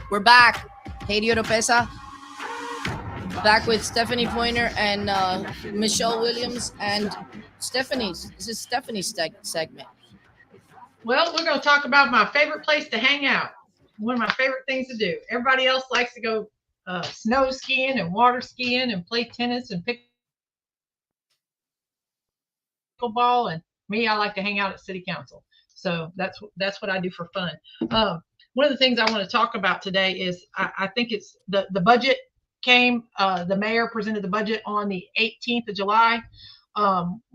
We're back. Haiti Oropesa. Back with Stephanie Poynor and Michelle Williams and Stephanie's. This is Stephanie's segment. Well, we're going to talk about my favorite place to hang out. One of my favorite things to do. Everybody else likes to go snow skiing and water skiing and play tennis and pickleball. And me, I like to hang out at city council. So that's what I do for fun. One of the things I want to talk about today is I think it's the budget came. The mayor presented the budget on the 18th of July.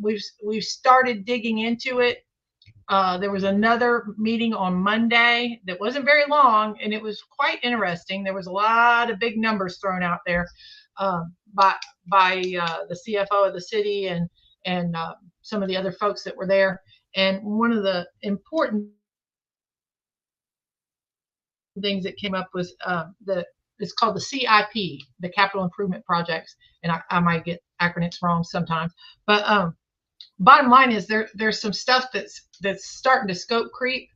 We've started digging into it. There was another meeting on Monday that wasn't very long, and it was quite interesting. There was a lot of big numbers thrown out there by the CFO of the city and some of the other folks that were there. And one of the important things that came up was it's called the CIP, the Capital Improvement Projects, and I might get acronyms wrong sometimes, but bottom line is there's some stuff that's starting to scope creep.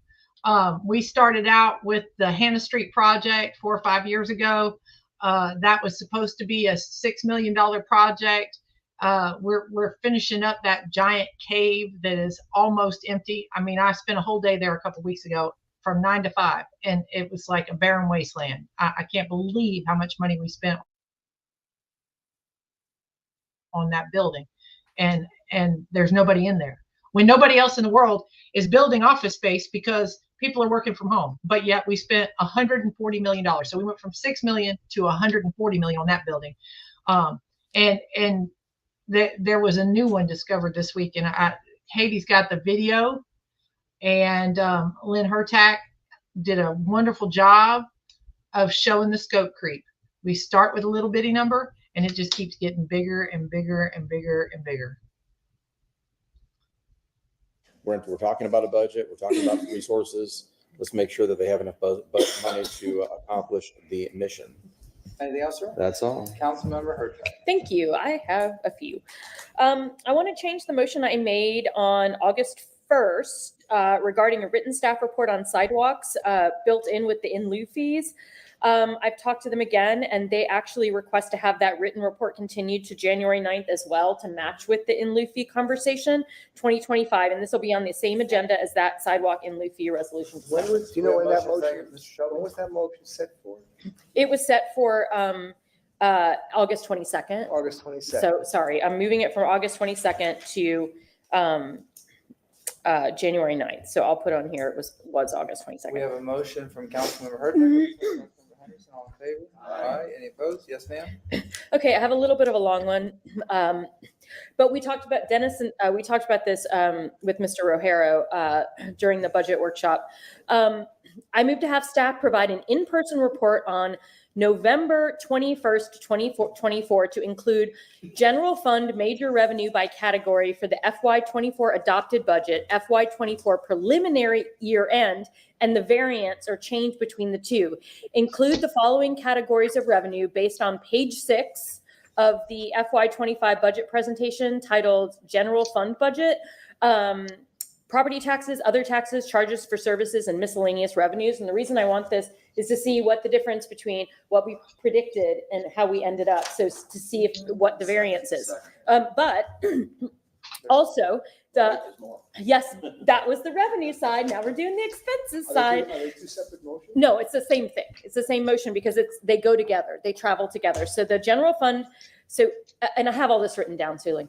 We started out with the Hannah Street project 4 or 5 years ago. That was supposed to be a $6 million project. We're finishing up that giant cave that is almost empty. I mean, I spent a whole day there a couple of weeks ago from 9 to 5, and it was like a barren wasteland. I can't believe how much money we spent on that building. And there's nobody in there when nobody else in the world is building office space because people are working from home. But yet we spent $140 million. So we went from 6 million to 140 million on that building. And there was a new one discovered this week, and Haiti's got the video, and Lynn Hertak did a wonderful job of showing the scope creep. We start with a little bitty number, and it just keeps getting bigger and bigger and bigger and bigger. We're talking about a budget. We're talking about resources. Let's make sure that they have enough money to accomplish the mission. Anything else, sir? That's all. Councilmember Hertak. Thank you. I have a few. I want to change the motion I made on August 1st regarding a written staff report on sidewalks built in with the in lieu fees. I've talked to them again, and they actually request to have that written report continued to January 9th as well to match with the in lieu fee conversation 2025. And this will be on the same agenda as that sidewalk in lieu fee resolution. Do you know when that motion, when was that motion set for? It was set for August 22nd. August 22nd. So sorry, I'm moving it from August 22nd to January 9th. So I'll put on here it was August 22nd. We have a motion from Councilmember Hertak. All in favor? Aye. Any opposed? Yes, ma'am. Okay, I have a little bit of a long one, but we talked about Dennis and we talked about this with Mr. Rojero during the budget workshop. I moved to have staff provide an in-person report on November 21st, 2024 to include general fund major revenue by category for the FY24 adopted budget, FY24 preliminary year end, and the variance or change between the two. Include the following categories of revenue based on page 6 of the FY25 budget presentation titled General Fund Budget. Property taxes, other taxes, charges for services, and miscellaneous revenues. And the reason I want this is to see what the difference between what we predicted and how we ended up. So to see what the variance is. But also, yes, that was the revenue side. Now we're doing the expenses side. Are they two separate motions? No, it's the same thing. It's the same motion because they go together. They travel together. So the general fund. So, and I have all this written down, Suling.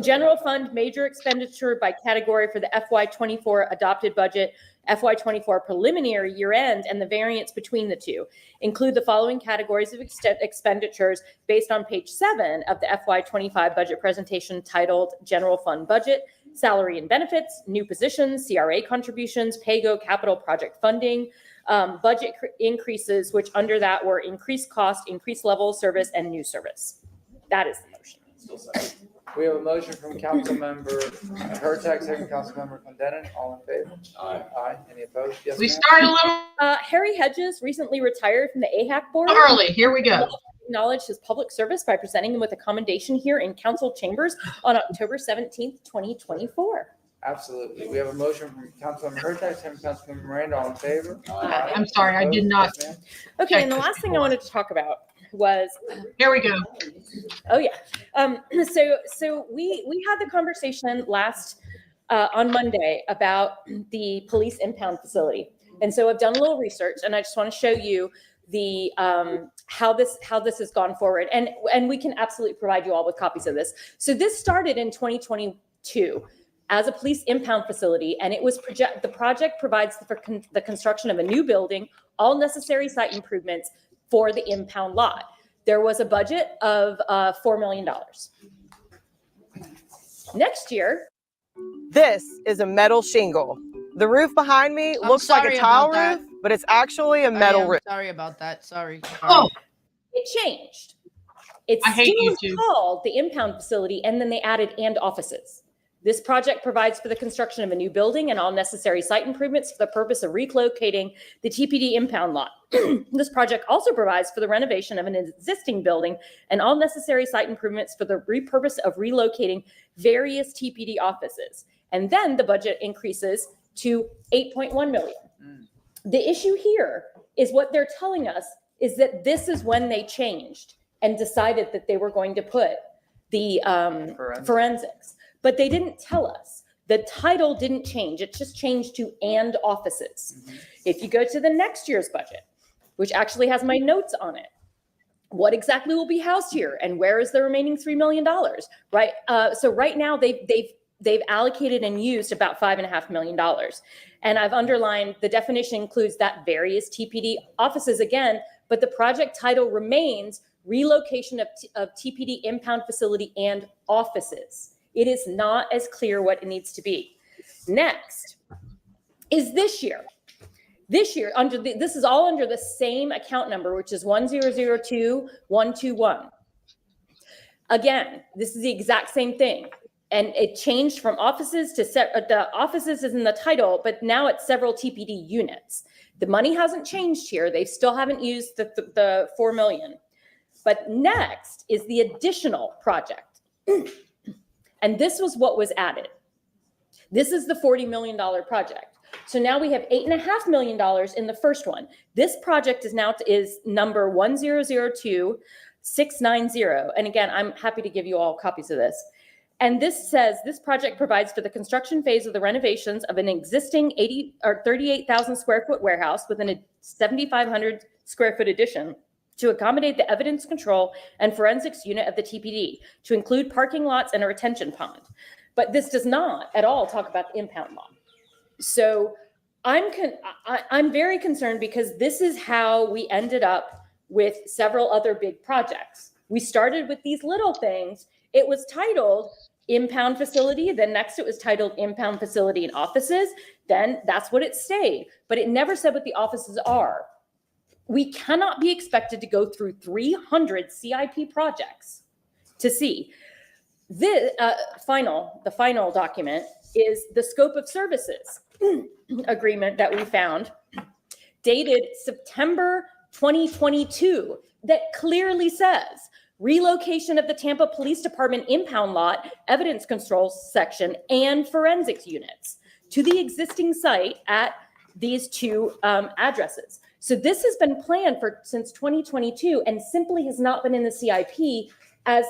General fund major expenditure by category for the FY24 adopted budget, FY24 preliminary year end, and the variance between the two. Include the following categories of expenditures based on page 7 of the FY25 budget presentation titled General Fund Budget: salary and benefits, new positions, CRA contributions, PAYGO capital project funding, budget increases, which under that were increased cost, increased level of service, and new service. That is the motion. We have a motion from Councilmember Hertak, second Councilmember Clendenin. All in favor? Aye. Aye. Any opposed? Yes, We ma'am. started a little Harry Hedges recently retired from the AHAC board. early. Here we go. Acknowledge his public service by presenting him with a commendation here in council chambers on October 17th, 2024. Absolutely. We have a motion from Councilmember Hurtak, second from Councilmember Miranda. All in favor? Aye. I'm sorry, I Any did opposed? not. Yes, ma'am. Okay, and the last thing I wanted to talk about was, Here we go. oh yeah, so we had the conversation last on Monday about the police impound facility, and so I've done a little research, and I just want to show you the how this has gone forward, and we can absolutely provide you all with copies of this. So this started in 2022 as a police impound facility, and it was the project provides for the construction of a new building, all necessary site improvements for the impound lot. There was a budget of $4 million. Next year, This is a metal shingle. The roof behind me I'm looks like sorry a tile about that. roof, but it's actually a metal roof. Sorry about that. Sorry. Oh, it changed. It's I hate still YouTube. called the impound facility, and then they added "and offices." This project provides for the construction of a new building and all necessary site improvements for the purpose of relocating the TPD impound lot. This project also provides for the renovation of an existing building and all necessary site improvements for the purpose of relocating various TPD offices. And then the budget increases to 8.1 million. The issue here is what they're telling us is that this is when they changed and decided that they were going to put the forensics. But they didn't tell us. The title didn't change. It just changed to "and offices." If you go to the next year's budget, which actually has my notes on it, what exactly will be housed here, and where is the remaining $3 million? Right. So right now they've allocated and used about $5.5 million, and I've underlined the definition includes that various TPD offices again, but the project title remains relocation of TPD impound facility and offices. It is not as clear what it needs to be. Next is this year. This year, this is all under the same account number, which is 1002121. Again, this is the exact same thing. And it changed from offices to the offices is in the title, but now it's several TPD units. The money hasn't changed here. They still haven't used the $4 million. But next is the additional project. And this was what was added. This is the $40 million project. So now we have $8.5 million in the first one. This project is number 1002690. And again, I'm happy to give you all copies of this. And this says this project provides for the construction phase of the renovations of an existing 38,000 square foot warehouse within a 7,500 square foot addition to accommodate the evidence control and forensics unit of the TPD, to include parking lots and a retention pond. But this does not at all talk about the impound lot. So I'm very concerned because this is how we ended up with several other big projects. We started with these little things. It was titled impound facility. Then next it was titled impound facility and offices. Then that's what it stayed. But it never said what the offices are. We cannot be expected to go through 300 CIP projects to see. The final document is the scope of services agreement that we found, dated September 2022, that clearly says relocation of the Tampa Police Department impound lot, evidence control section, and forensics units to the existing site at these two addresses. So this has been planned since 2022 and simply has not been in the CIP as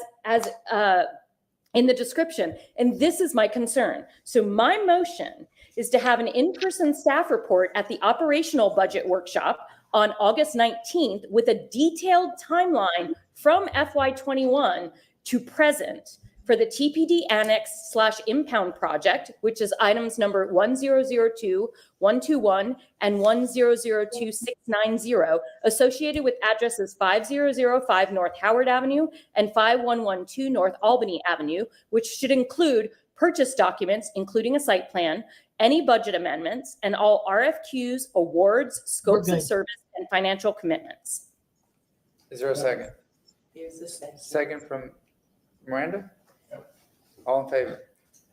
in the description. And this is my concern. So my motion is to have an in-person staff report at the operational budget workshop on August 19th with a detailed timeline from FY21 to present for the TPD Annex / impound project, which is items number 1002121 and 1002690, associated with addresses 5005 North Howard Avenue and 5112 North Albany Avenue, which should include purchase documents, including a site plan, any budget amendments, and all RFQs, awards, scopes of service, and financial commitments. Is there a second? Second from Miranda? All in favor?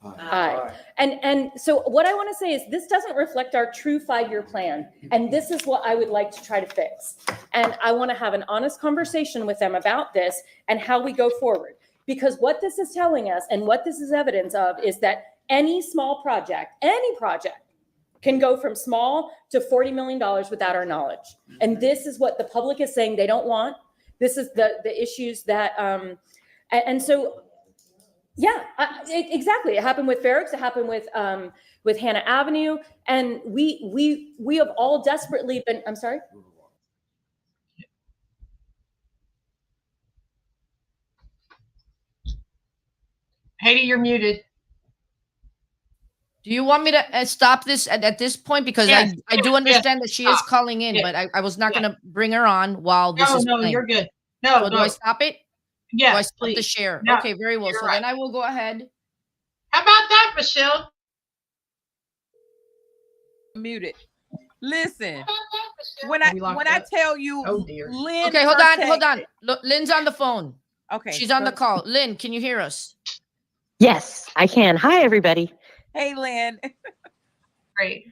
Aye. And so what I want to say is this doesn't reflect our true 5-year plan. And this is what I would like to try to fix. And I want to have an honest conversation with them about this and how we go forward. Because what this is telling us and what this is evidence of is that any small project, any project can go from small to $40 million without our knowledge. And this is what the public is saying they don't want. This is the issues that, and so, yeah, exactly. It happened with Fair Oaks. It happened with Hannah Avenue. And we have all desperately been, I'm sorry? Haiti, you're muted. Do you want me to stop this at this point? Because Yes. I do understand that she is Stop. calling in, Yes. but I was not going to bring her on while this is No, playing. you're good. No, So do I stop it? Do I Yes, stop the please. share? No, Okay, very well. you're So right. then I will go ahead. How about that, Michelle? Muted. Listen, when Are we locked I up? tell you, Oh, dear. Lynn. Okay, hold on. Look, Lynn's on the phone. Okay, She's on go the call. Lynn, can you hear us? Yes, I can. Hi, everybody. Hey, Lynn. Great.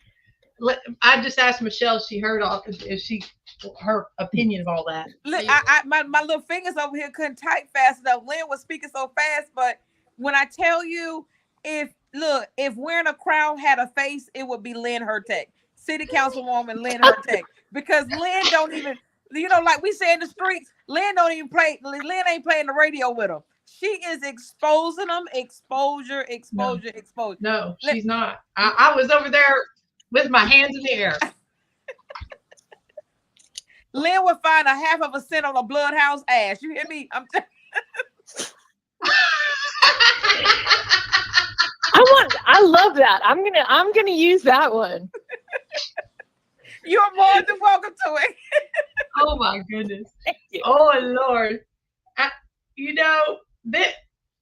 I just asked Michelle if she heard her opinion of all that. Look, Yeah. my little fingers over here couldn't type fast enough. Lynn was speaking so fast, but when I tell you, if wearing a crown had a face, it would be Lynn Hurtek, City Councilwoman Lynn Hurtek, because Lynn don't even, like we say in the streets, Lynn don't even play. Lynn ain't playing the radio with them. She is exposing them. Exposure. No, she's not. I was over there with my hands in the air. Lynn would find a half of a cent on a bloodhound's ass. You hear me? I love that. I'm gonna use that one. You're more than welcome to it. Oh my goodness. Thank you. Oh Lord.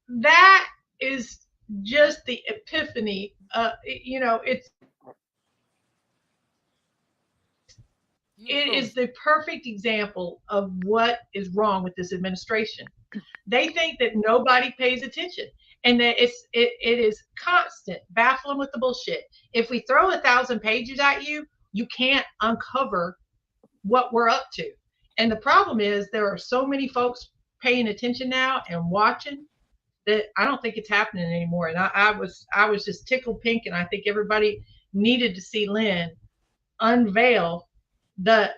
That is just the epiphany. It is the perfect example of what is wrong with this administration. They think that nobody pays attention, and that it is constant baffling with the bullshit. If we throw 1,000 pages at you, you can't uncover what we're up to. And the problem is there are so many folks paying attention now and watching that I don't think it's happening anymore. And I was just tickled pink, and I think everybody needed to see Lynn unveil the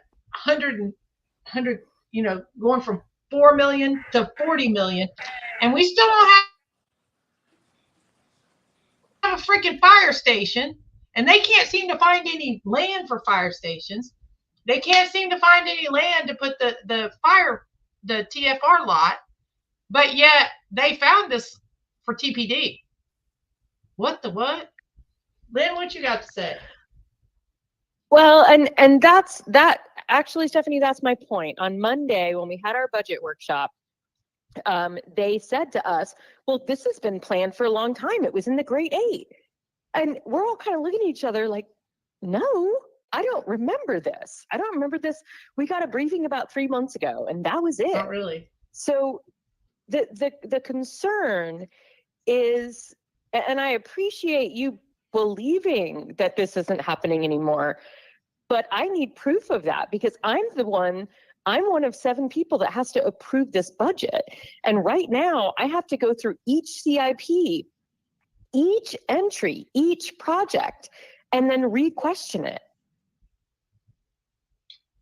100, going from 4 million to 40 million, and we still don't have a freaking fire station, and they can't seem to find any land for fire stations. They can't seem to find any land to put the TFR lot, but yet they found this for TPD. What? Lynn, what you got to say? Well, and that's actually, Stephanie, that's my point. On Monday, when we had our budget workshop, they said to us, well, this has been planned for a long time. It was in the grade 8. And we're all kind of looking at each other like, no, I don't remember this. We got a briefing about 3 months ago, and that was it. Not really. So the concern is, and I appreciate you believing that this isn't happening anymore, but I need proof of that, because I'm one of 7 people that has to approve this budget. And right now I have to go through each CIP, each entry, each project, and then re-question it.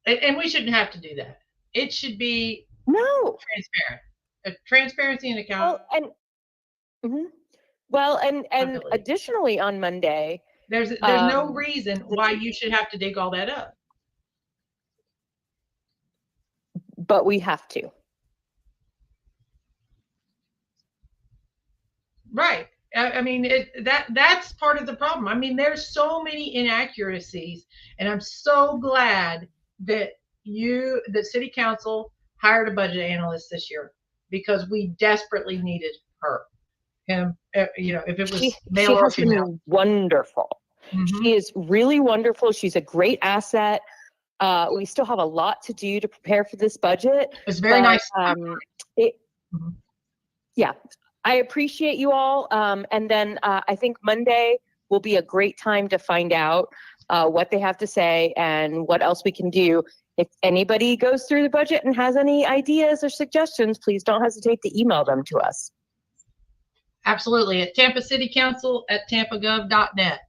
And we shouldn't have to do that. It should be transparent. Transparency and accountability. And additionally on Monday, there's no reason why you should have to dig all that up. But we have to. Right. I mean, that's part of the problem. I mean, there's so many inaccuracies, and I'm so glad that the city council hired a budget analyst this year, because we desperately needed her. Him, if it was male or female. Wonderful. Mm-hmm. She is really wonderful. She's a great asset. We still have a lot to do to prepare for this budget. It's very nice. Yeah, I appreciate you all. And then I think Monday will be a great time to find out what they have to say and what else we can do. If anybody goes through the budget and has any ideas or suggestions, please don't hesitate to email them to us. Absolutely. At Tampa City Council at tampagov.net.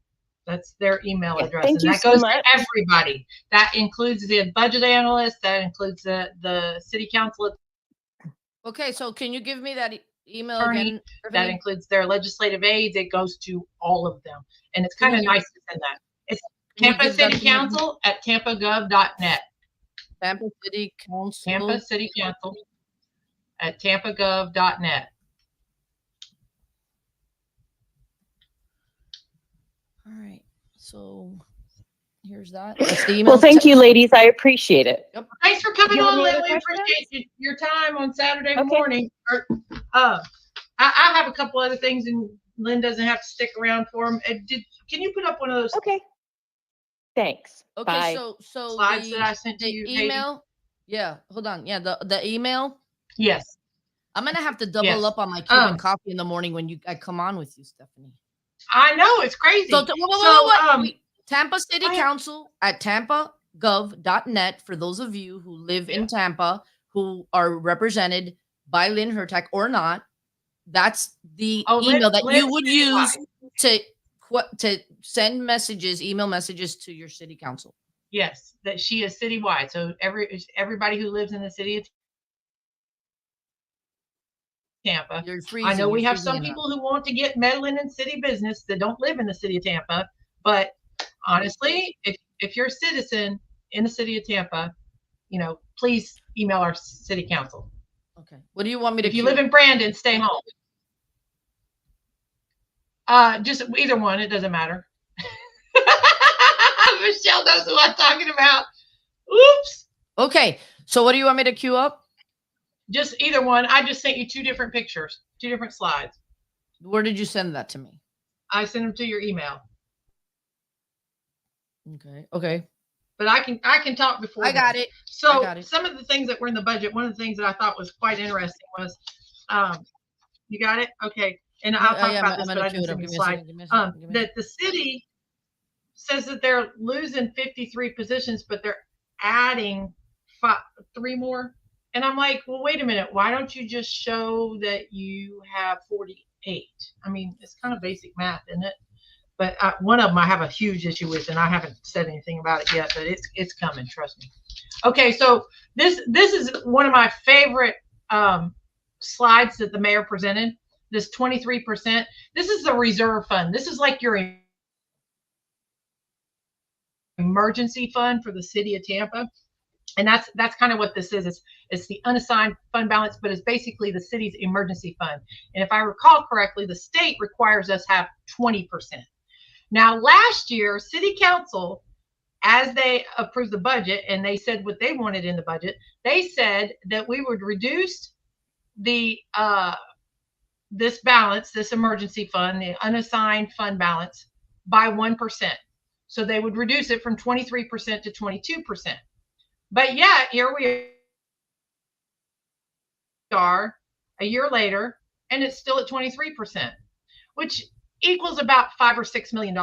That's their email Yeah, address. thank And you that so goes much. to everybody. That includes the budget analyst. That includes the city council Okay, so can you give me that email attorney. again? That Stephanie? includes their legislative aides. It goes to all of them. And it's Can kind you of give- nice to send that. It's Can you Tampa give that City to me? Council at tampagov.net. Tampa City Council. Tampa City Council at tampagov.net. All right. So here's that. That's the email. Well, thank you, ladies. I appreciate it. Thanks for coming Do you have on, any Lynn. other We questions? appreciate your time on Saturday Okay. morning. I have a couple other things, and Lynn doesn't have to stick around for them. Can you put up one of those Okay. Thanks. Okay, Bye. so slides that I sent to the you, Katie? email. Yeah, hold on. Yeah, the email. Yes. I'm gonna have to double Yes. up on my Cuban coffee in the morning when I come on with you, Stephanie. I know, it's crazy. So, wait. Tampa City go ahead. Council at tampagov.net for those of you who live in Tampa who are represented by Lynn Hertak or not. That's the email that you would use to send messages, email messages to your city council. Yes, that she is citywide. So everybody who lives in the city of Tampa. You're freezing. I know we you're have freezing some it up. people who want to get meddling in city business that don't live in the city of Tampa, but honestly, if you're a citizen in the city of Tampa, please email our city council. Okay. What do you want me to? If you live in Brandon, stay home. Just either one. It doesn't matter. Michelle knows who I'm talking about. Oops. Okay. So what do you want me to queue up? Just either one. I just sent you two different pictures, two different slides. Where did you send that to me? I sent them to your email. Okay. But I can talk before. I got it. So I got it. some of the things that were in the budget, one of the things that I thought was quite interesting was, you got it? Okay. And I'll talk about this, but I didn't send you a slide. That the city says that they're losing 53 positions, but they're adding 3 more. And I'm like, well, wait a minute. Why don't you just show that you have 48? I mean, it's kind of basic math, isn't it? But one of them I have a huge issue with, and I haven't said anything about it yet, but it's coming. Trust me. Okay, so this is one of my favorite slides that the mayor presented. This 23%. This is the reserve fund. This is like your emergency fund for the city of Tampa. And that's kind of what this is. It's the unassigned fund balance, but it's basically the city's emergency fund. And if I recall correctly, the state requires us to have 20%. Now, last year, city council, as they approved the budget and they said what they wanted in the budget, they said that we would reduce the this balance, this emergency fund, the unassigned fund balance, by 1%. So they would reduce it from 23% to 22%. But yet, here we are a year later, and it's still at 23%, which equals about $5 or $6 million.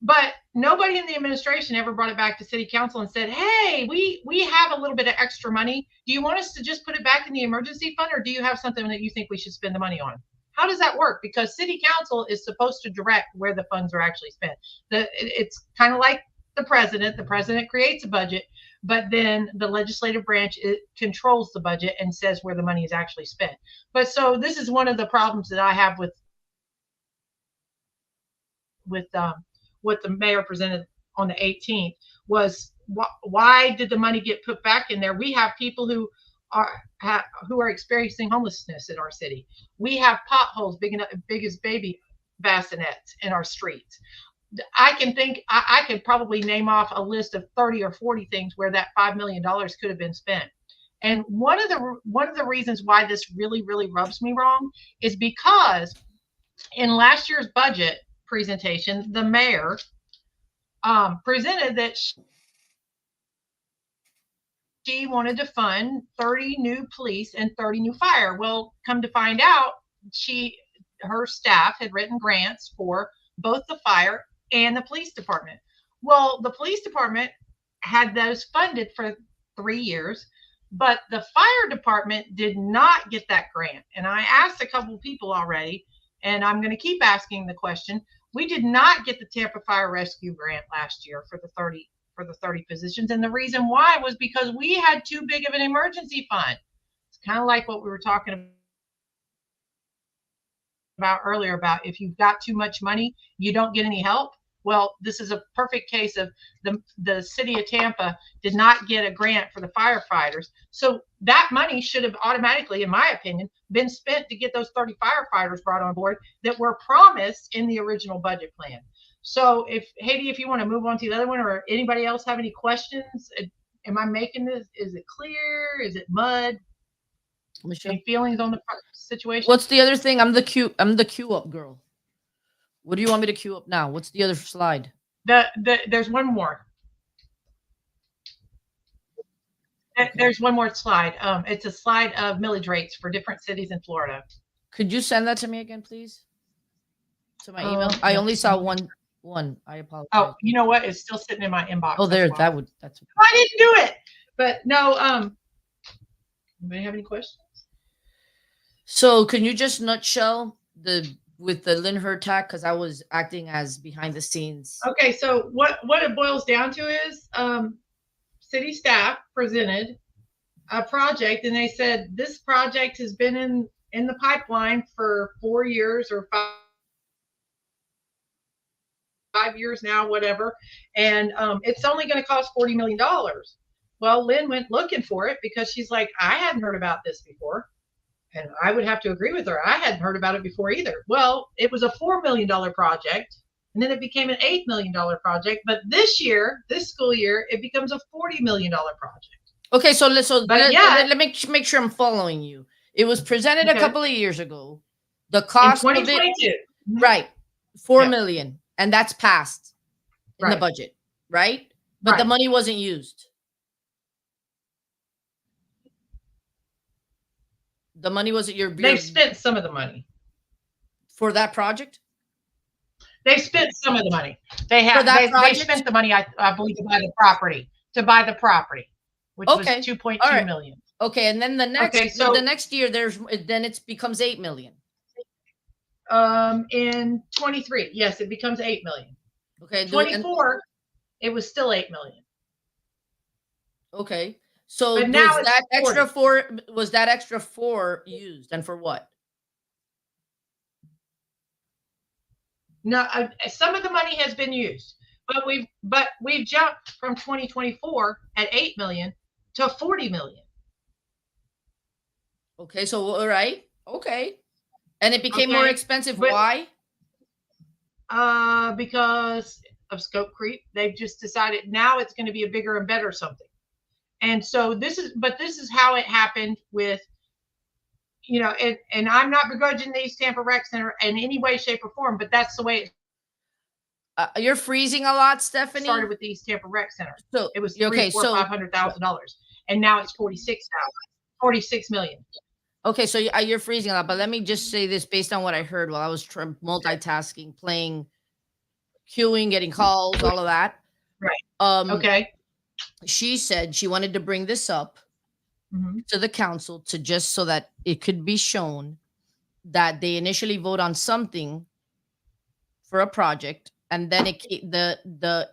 But nobody in the administration ever brought it back to city council and said, hey, we have a little bit of extra money. Do you want us to just put it back in the emergency fund, or do you have something that you think we should spend the money on? How does that work? Because city council is supposed to direct where the funds are actually spent. It's kind of like the president. The president creates a budget, but then the legislative branch controls the budget and says where the money is actually spent. But so this is one of the problems that I have with what the mayor presented on the 18th was why did the money get put back in there? We have people who are experiencing homelessness in our city. We have potholes big as baby bassinets in our streets. I could probably name off a list of 30 or 40 things where that $5 million could have been spent. And one of the reasons why this really, really rubs me wrong is because in last year's budget presentation, the mayor presented that she wanted to fund 30 new police and 30 new fire. Well, come to find out, her staff had written grants for both the fire and the police department. Well, the police department had those funded for 3 years. but the fire department did not get that grant. And I asked a couple of people already, and I'm going to keep asking the question. We did not get the Tampa Fire Rescue Grant last year for the 30 positions. And the reason why was because we had too big of an emergency fund. It's kind of like what we were talking about earlier about if you've got too much money, you don't get any help. Well, this is a perfect case of the city of Tampa did not get a grant for the firefighters. So that money should have automatically, in my opinion, been spent to get those 30 firefighters brought on board that were promised in the original budget plan. So Haiti, if you want to move on to the other one, or anybody else have any questions, am I making this? Is it clear? Is it mud? Michelle? Any feelings on the situation? What's the other thing? I'm the queue up girl. What do you want me to queue up now? What's the other slide? There's one more. Okay. There's one more slide. It's a slide of millage rates for different cities in Florida. Could you send that to me again, please? To my email. I only saw one. I apologize. Oh, you know what? It's still sitting in my inbox. Oh, there. That's. I didn't do it. But no. Anybody have any questions? So, can you just nutshell with the Lynn Hurtak, because I was acting as behind the scenes. Okay, so what it boils down to is city staff presented a project, and they said this project has been in the pipeline for 4 years or 5 years now, whatever, and it's only going to cost $40 million. Well, Lynn went looking for it because she's like, I hadn't heard about this before. And I would have to agree with her. I hadn't heard about it before either. Well, it was a $4 million project, and then it became an $8 million project. But this school year, it becomes a $40 million project. Okay, so let me make sure I'm following you. It was presented a couple of years ago. The cost in 2022. Of it, right, $4 million, and that's passed in the budget, right? But the money wasn't used. The money wasn't They've spent some of the money for that project. They spent some of the money. They have. They spent the money, I believe, to buy the property. Which was 2.2 million. Okay, and then the next year it becomes 8 million. In 23, yes, it becomes 8 million. Okay, 24, it was still 8 million. Okay. So but now was that extra 4 used, and for what? No, some of the money has been used, but we've jumped from 2024 at 8 million to 40 million. Okay, so all right, okay, and it became more expensive. Why? Because of scope creep. They've just decided now it's going to be a bigger and better something. And so this is how it happened with, and I'm not begrudging the East Tampa Rec Center in any way, shape, or form, but that's the way it you're freezing a lot, Stephanie. Started with the East Tampa Rec Center. So it was $500,000, and now it's $46 million. Okay, so you're freezing a lot, but let me just say this based on what I heard while I was multitasking, playing, queuing, getting calls, all of that. Right. Okay. She said she wanted to bring this up to the council to just so that it could be shown that they initially vote on something for a project, and then the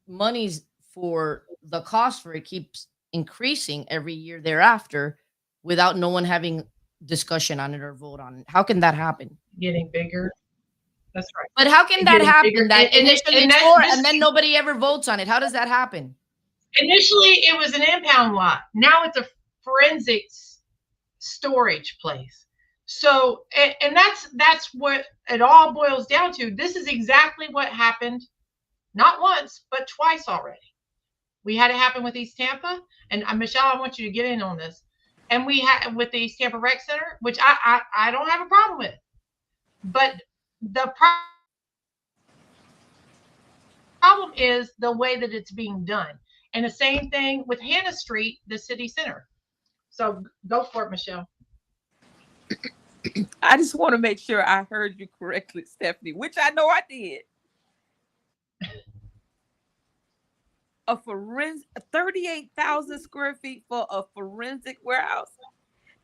monies for the cost for it keeps increasing every year thereafter without no one having discussion on it or vote on it. How can that happen? Getting bigger. That's right. But how can that happen? That initially and then nobody ever votes on it. How does that happen? Initially, it was an impound lot. Now it's a forensics storage place. So, and that's what it all boils down to. This is exactly what happened, not once, but twice already. We had it happen with East Tampa, and Michelle, I want you to get in on this. And we had with the East Tampa Rec Center, which I don't have a problem with, but the problem is the way that it's being done. And the same thing with Hannah Street, the city center. So go for it, Michelle. I just want to make sure I heard you correctly, Stephanie, which I know I did. a forensic 38,000 square feet for a forensic warehouse.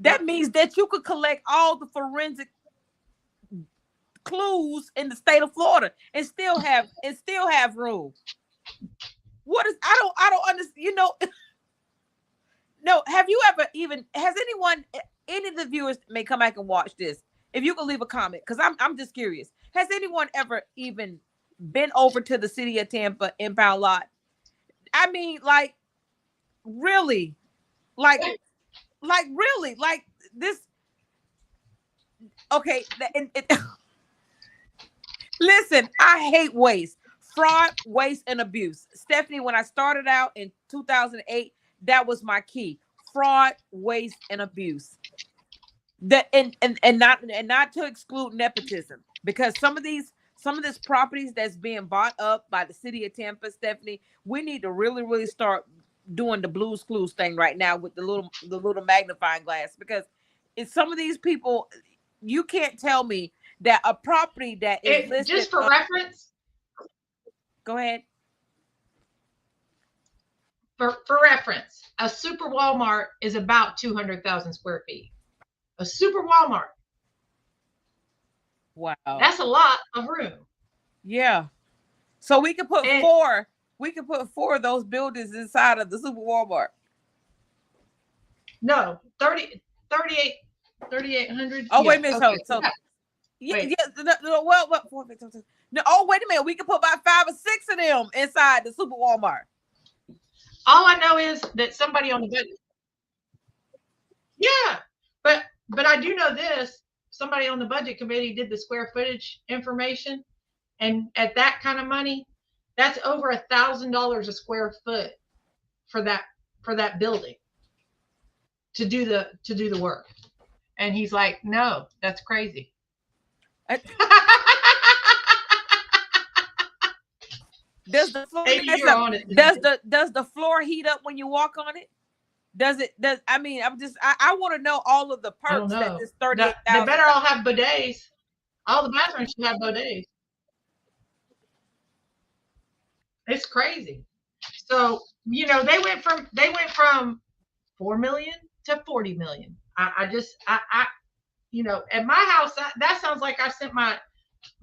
That means that you could collect all the forensic clues in the state of Florida and still have room. What is I don't understand, no, have you ever has anyone, any of the viewers may come back and watch this, if you can leave a comment, because I'm just curious, has anyone ever even been over to the city of Tampa impound lot? I mean, like, really, like really, like this. Okay, listen, I hate waste, fraud, waste, and abuse. Stephanie, when I started out in 2008, that was my key: fraud, waste, and abuse. That and not to exclude nepotism, because some of these properties that's being bought up by the city of Tampa, Stephanie, we need to really start doing the Blues Clues thing right now with the little magnifying glass, because it's some of these people. You can't tell me that a property that is listed, just for reference. Go ahead. For reference, a super Walmart is about 200,000 square feet. A super Walmart. Wow. That's a lot of room. Yeah. So we could put four of those buildings inside of the super Walmart. No, 3,800. Oh, wait a minute. Okay. So yeah, Wait. well, no, oh, wait a minute. We could put about 5 or 6 of them inside the super Walmart. All I know is that somebody on the budget. Yeah, but I do know this. Somebody on the budget committee did the square footage information, and at that kind of money, that's over $1,000 a square foot for that building to do the work. And he's like, no, that's crazy. Does the floor does the floor heat up when you walk on it? I mean, I want to know all of the perks that this 38,000. They better all have bidets. All the bathrooms should have bidets. It's crazy. So, they went from 4 million to 40 million. I at my house, that sounds like I sent my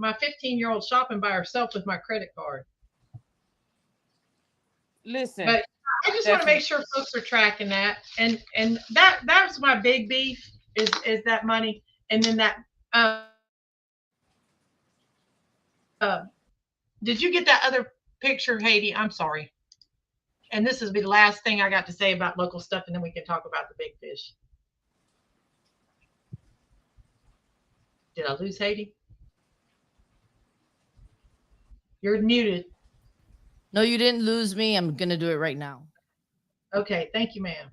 15-year-old shopping by herself with my credit card. Listen, but I just want to make sure folks are tracking that, and that's my big beef is that money, and then that. Did you get that other picture, Haiti? I'm sorry. And this will be the last thing I got to say about local stuff, and then we can talk about the big fish. Did I lose Haiti? You're muted. No, you didn't lose me. I'm going to do it right now. Okay. Thank you, ma'am.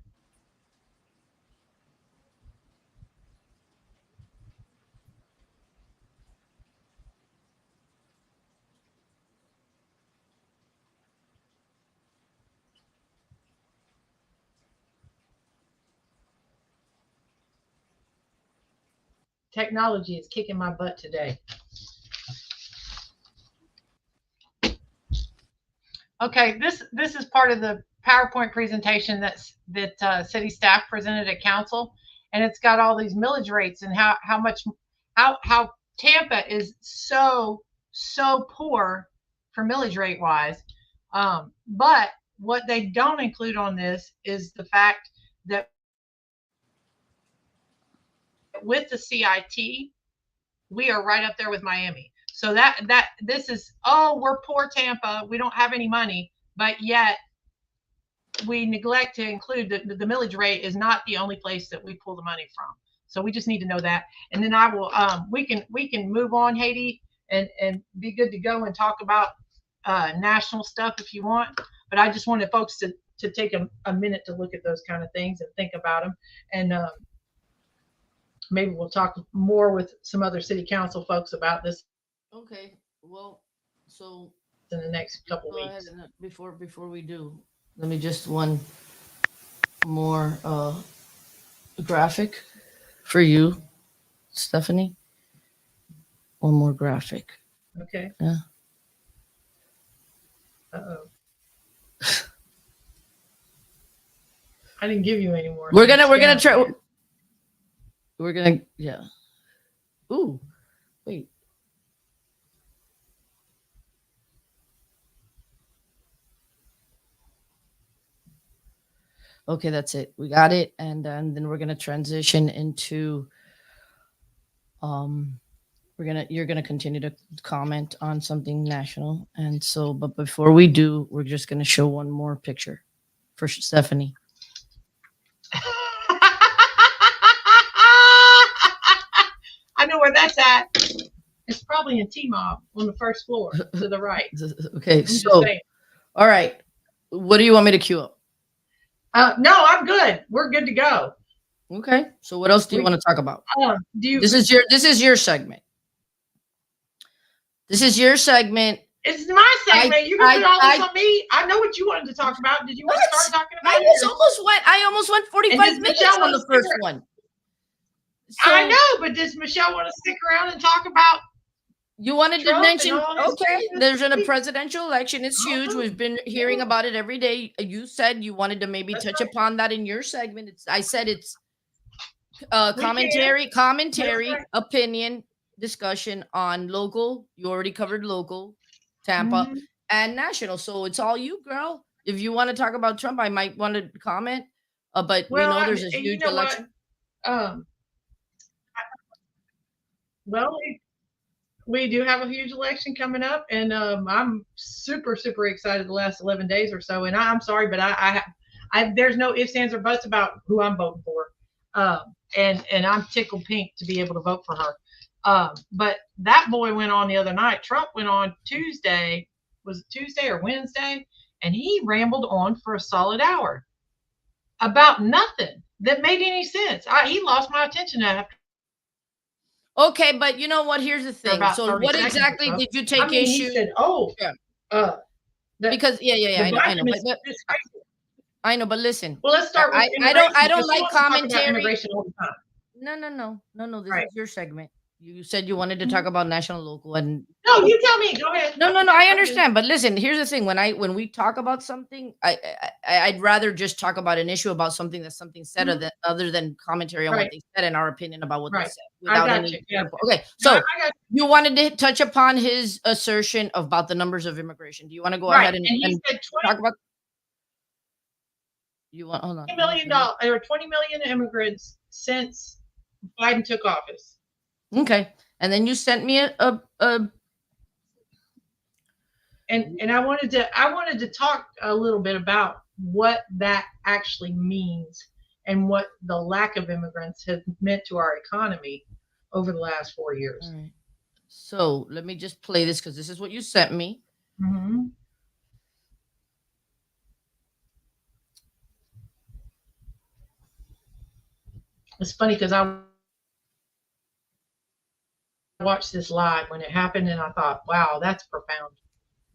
Technology is kicking my butt today. Okay, this is part of the PowerPoint presentation that city staff presented at council, and it's got all these millage rates and how Tampa is so poor for millage rate wise. But what they don't include on this is the fact that with the CIT, we are right up there with Miami. So this is, we're poor Tampa, we don't have any money, but yet we neglect to include the millage rate is not the only place that we pull the money from. So we just need to know that. And then I will we can move on, Haiti, and be good to go and talk about national stuff if you want. But I just wanted folks to take a minute to look at those kind of things and think about them. And maybe we'll talk more with some other city council folks about this. Okay. Well, so in the next couple go weeks. ahead and before we do, let me just one more graphic for you, Stephanie. One more graphic. Okay. Yeah. Uh-oh. I didn't give you any more. We're gonna try. We're gonna, yeah. Ooh, wait. Okay, that's it. We got it, and then we're gonna transition into. You're gonna continue to comment on something national, and so, but before we do, we're just gonna show one more picture for Stephanie. I know where that's at. It's probably in T-Mob on the first floor to the right. Okay, I'm just so saying. all right, what do you want me to queue up? No, I'm good. We're good to go. Okay, so what else do you want to talk about? Do you? This is your segment. This is your segment. It's my segment. You can put all this on me. I know what you wanted to talk about. Did you want to start talking about it? I almost went 45 minutes on the first one. So, I know, but does Michelle want to stick around and talk about? You wanted to Trump mention, and all this okay, crazy there's a stuff? presidential election. It's huge. We've been hearing about it every day. You said you wanted to maybe touch upon that in your segment. I said it's commentary, right. opinion, discussion on local. You already covered local, Tampa, and national. So it's all you, girl. If you want to talk about Trump, I might want to comment. But we know there's a huge election. Well, we do have a huge election coming up, and I'm super, super excited the last 11 days or so. And I'm sorry, but I there's no ifs, ands, or buts about who I'm voting for. And I'm tickled pink to be able to vote for her. But that boy went on the other night. Trump went on Tuesday. Was it Tuesday or Wednesday? And he rambled on for a solid hour about nothing that made any sense. He lost my attention after. Okay, but you know what? Here's the thing. So what exactly did you take issue? He said, because I know. I know, but listen. Well, let's start with I don't like commentary. Immigration all the time. No. This is your segment. You said you wanted to talk about national, local, and no. You tell me. Go ahead. No. I understand, but listen. Here's the thing: when we talk about something, I'd rather just talk about an issue about something that's something said other than commentary on what they said and our opinion about what they said without any. Okay, so you wanted to touch upon his assertion about the numbers of immigration. Do you want to go ahead and said talk about? You want hold on. $20 million or 20 million immigrants since Biden took office. Okay, and then you sent me and I wanted to talk a little bit about what that actually means and what the lack of immigrants has meant to our economy over the last 4 years. All right. So let me just play this because this is what you sent me. Mm-hmm. It's funny because I watched this live when it happened and I thought, wow, that's profound.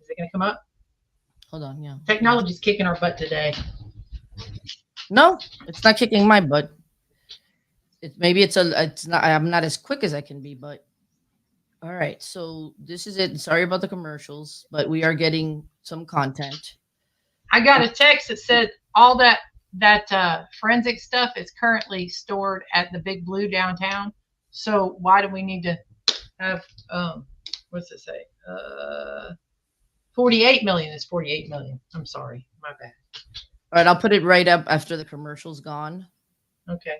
Is it going to come up? Hold on, yeah. Technology's kicking our butt today. No, it's not kicking my butt. It's not. I'm not as quick as I can be, but all right. So this is it. Sorry about the commercials, but we are getting some content. I got a text that said all that forensic stuff is currently stored at the Big Blue downtown. So why do we need to have what's it say? 48 million is 48 million. I'm sorry, my bad. All right, I'll put it right up after the commercial's gone. Okay.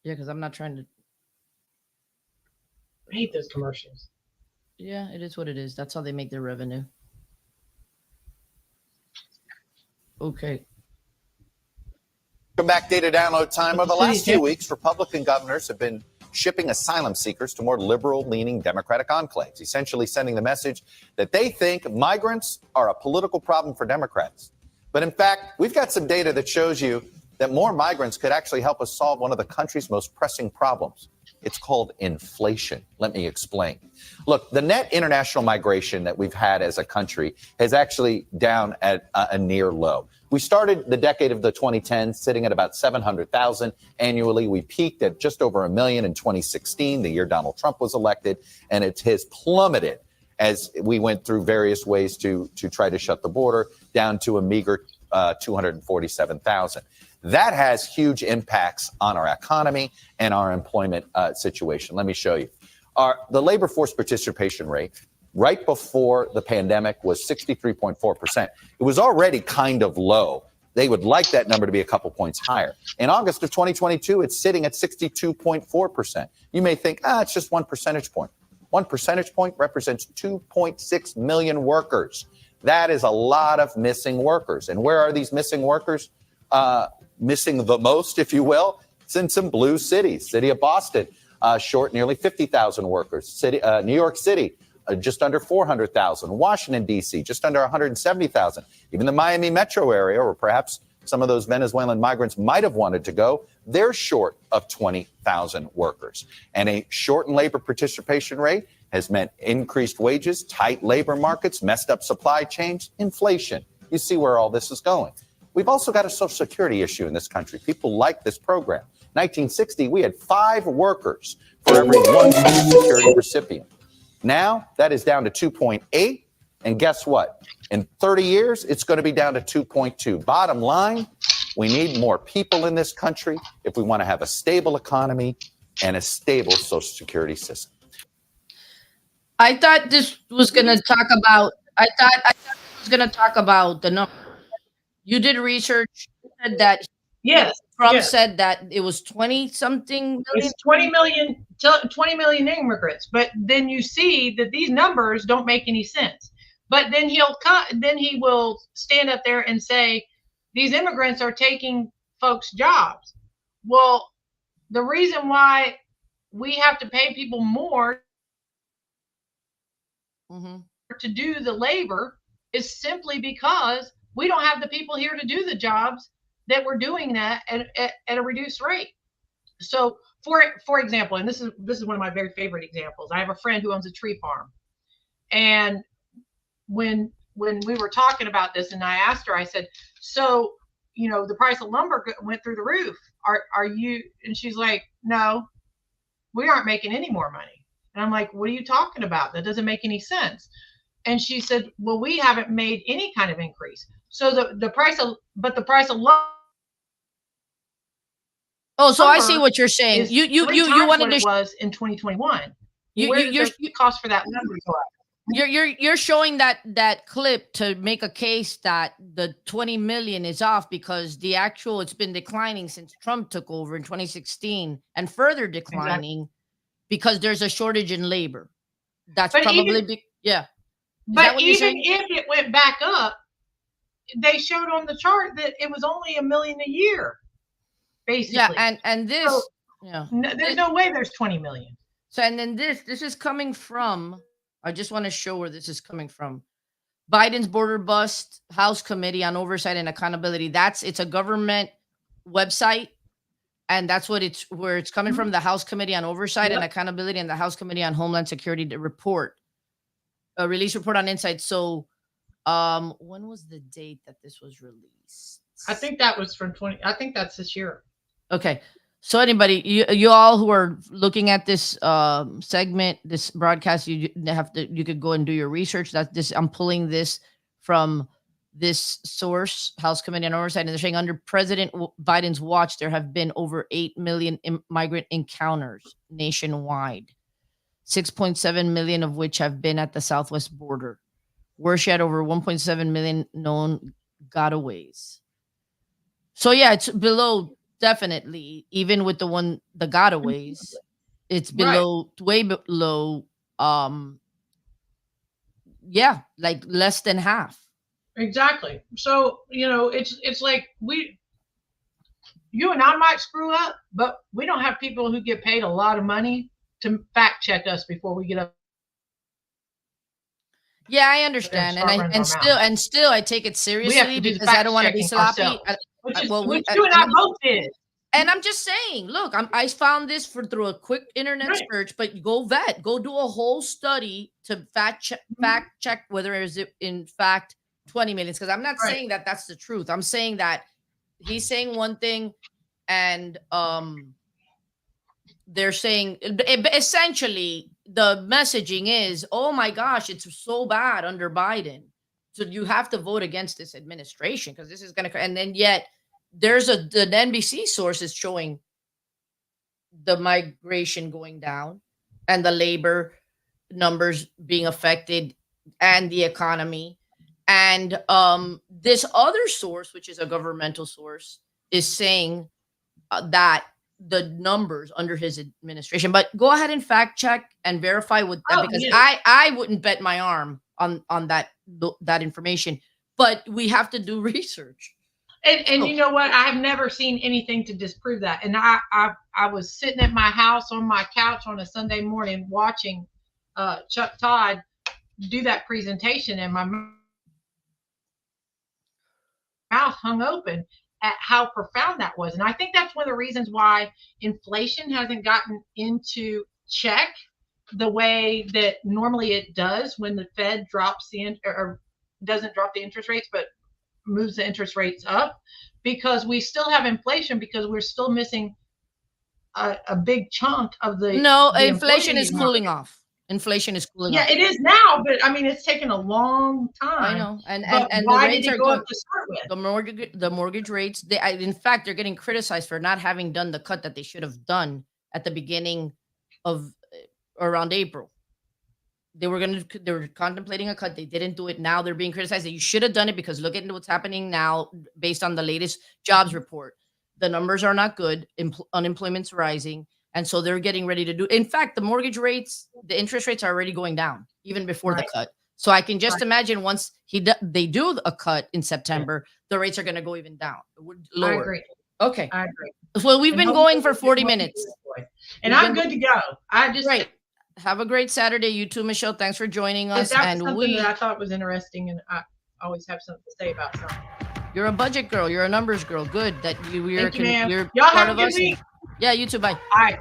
Yeah, because I'm not trying to. I hate those commercials. Yeah, it is what it is. That's how they make their revenue. Okay. Welcome back. Data download time. Over the last few weeks, Republican governors have been shipping asylum seekers to more liberal-leaning Democratic enclaves, essentially sending the message that they think migrants are a political problem for Democrats. But in fact, we've got some data that shows you that more migrants could actually help us solve one of the country's most pressing problems. It's called inflation. Let me explain. Look, the net international migration that we've had as a country is actually down at a near low. We started the decade of the 2010s sitting at about 700,000 annually. We peaked at just over 1 million in 2016, the year Donald Trump was elected, and it has plummeted as we went through various ways to try to shut the border down to a meager 247,000. That has huge impacts on our economy and our employment situation. Let me show you. The labor force participation rate right before the pandemic was 63.4%. It was already kind of low. They would like that number to be a couple points higher. In August of 2022, it's sitting at 62.4%. You may think, it's just 1 percentage point. 1 percentage point represents 2.6 million workers. That is a lot of missing workers. And where are these missing workers? Missing the most, if you will? It's in some blue cities. City of Boston, short nearly 50,000 workers. New York City, just under 400,000. Washington, D.C., just under 170,000. Even the Miami metro area, or perhaps some of those Venezuelan migrants might have wanted to go, they're short of 20,000 workers. And a shortened labor participation rate has meant increased wages, tight labor markets, messed up supply chains, inflation. You see where all this is going. We've also got a Social Security issue in this country. People like this program. 1960, we had 5 workers for every 1 Social Security recipient. Now that is down to 2.8. And guess what? In 30 years, it's going to be down to 2.2. Bottom line, we need more people in this country if we want to have a stable economy and a stable Social Security system. I thought this was going to talk about, I thought it was going to talk about the number. You did research, you said that Yes. Trump yes. said that it was 20 something million. It's 20 million immigrants. But then you see that these numbers don't make any sense. But then he will stand up there and say, these immigrants are taking folks' jobs. Well, the reason why we have to pay people more to do the labor is simply because we don't have the people here to do the jobs that we're doing that at a reduced rate. So for example, and this is one of my very favorite examples. I have a friend who owns a tree farm. And when we were talking about this and I asked her, I said, so, the price of lumber went through the roof. Are you, and she's like, no, we aren't making any more money. And I'm like, what are you talking about? That doesn't make any sense. And she said, well, we haven't made any kind of increase. So the price of lumber. Oh, so I see what you're saying. You wanted to it was in 2021. Your cost for that lumber go up? You're showing that clip to make a case that the 20 million is off because it's been declining since Trump took over in 2016 and further declining because there's a shortage in labor. That's but probably even if it went back up, they showed on the chart that it was only $1 million a year, basically. Yeah, and this, there's no way there's 20 million. So and then this is coming from. I just want to show where this is coming from. Biden's border bust, House Committee on Oversight and Accountability. It's a government website, and that's where it's coming from. The House Committee on Oversight and Accountability and the House Committee on Homeland Security report, a release report on Insight. So, when was the date that this was released? I think that was from I think that's this year. Okay. So anybody, you all who are looking at this segment, this broadcast, you could go and do your research. I'm pulling this from this source, House Committee on Oversight, and they're saying under President Biden's watch, there have been over 8 million migrant encounters nationwide, 6.7 million of which have been at the southwest border. Worse yet, over 1.7 million known gotaways. So yeah, it's below. Definitely, even with the gotaways, it's below, way below. Like less than half. Exactly. So it's like you and I might screw up, but we don't have people who get paid a lot of money to fact check us before we get up. Yeah, I understand, and still, I take it seriously because I don't want to be sloppy. Which you and I both did. And I'm just saying, look, I found this through a quick internet search, but go do a whole study to fact check whether is it in fact 20 million. Because I'm not saying that that's the truth. I'm saying that he's saying one thing, and they're saying essentially the messaging is, oh my gosh, it's so bad under Biden. So you have to vote against this administration because this is going to, and then yet there's the NBC source is showing the migration going down and the labor numbers being affected and the economy. And this other source, which is a governmental source, is saying that the numbers under his administration. But go ahead and fact check and verify with that, because I wouldn't bet my arm on that information. But we have to do research. And you know what? I have never seen anything to disprove that. And I was sitting at my house on my couch on a Sunday morning watching Chuck Todd do that presentation, and my mouth hung open at how profound that was. And I think that's one of the reasons why inflation hasn't gotten into check the way that normally it does when the Fed drops or doesn't drop the interest rates, but moves the interest rates up, because we still have inflation, because we're still missing a big chunk of the inflation is cooling off. Inflation is cooling off. Yeah, it is now, but I mean, it's taken a long time. I know, and why the rates did it are go going up to start with? the mortgage rates. In fact, they're getting criticized for not having done the cut that they should have done at the beginning of around April. They were contemplating a cut. They didn't do it. Now they're being criticized that you should have done it, because look at what's happening now based on the latest jobs report. The numbers are not good. Unemployment's rising. And so they're getting ready to do. In fact, the mortgage rates, the interest rates are already going down even before the cut. So I can just imagine once they do a cut in September, the rates are going to go even down. Lower. I agree. Okay. I agree. Well, we've been going for 40 minutes. And I'm good to go. Great. Have a great Saturday. You too, Michelle. Thanks for joining us. That's something that I thought was interesting, and I always have something to say about something. You're a budget girl. You're a numbers girl. Good that you're Thank you, ma'am. you're Y'all part have of a good us. week. Yeah, you too. Bye. All right.